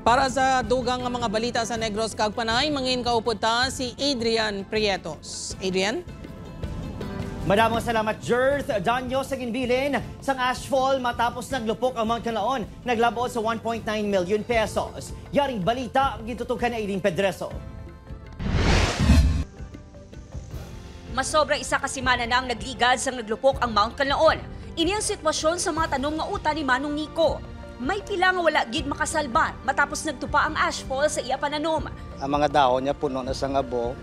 Para sa dugang nga mga balita sa Negros kag Panay, mangin kaupod ta si Adrian Prietos. Adrian? Maraming salamat, Jerth. Danyo sa ginbilin sang ashfall matapos naglupok ang Mount Canlaon. Naglabo sa 1.9 million pesos. Yaring balita, gitutukan na Eileen Pedreso. Masobra isa ka semana na ang nagligad sang naglupok ang Mount Canlaon. Ini ang sitwasyon sa mga tanom nga uta ni Manong Nico. May pila nga wala gid makasalban matapos nagtupa ang ashfall sa iya pananom. Ang mga dahon niya puno na sa ngabo.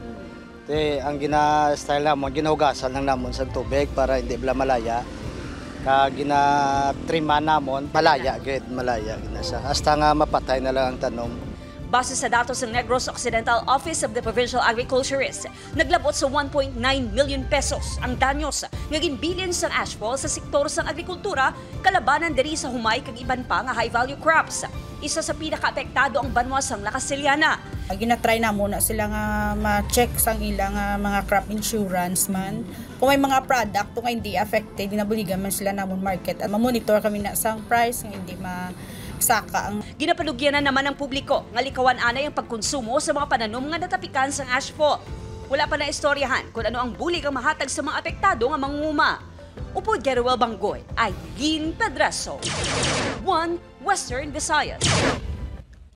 Ang gina-style namon, ginahugasan lang namon sa tubig para hindi bala malaya. Gina-triman namon, malaya gid, malaya ginasa. Hasta nga mapatay na lang ang tanom. Base sa datos ng Negros Occidental Office of the Provincial Agriculturist, naglabot sa 1.9 million pesos ang danyos nga ginbilin sang ashfall sa sektor sang agrikultura kalabanan diri sa humay kag iban pa nga high-value crops. Isa sa pinaka-apektado ang banwa sang Lakasiliana. Ginatry na muna sila nga ma-check sang ilang mga crop insurance man. Kung may mga product nga hindi affected, dinabuligan man sila namon market at ma-monitor kami na sang price nga hindi saka ang ginapalugyan na naman ng publiko nga likawan anay ang pagkonsumo sa mga pananom nga natapikan sang ashfall. Wala pa na istoryahan kung ano ang bulig ang mahatag sa mga apektado nga mangunguma. Upod Geruel Banggoy, Eileen Pedreso, One Western Visayas.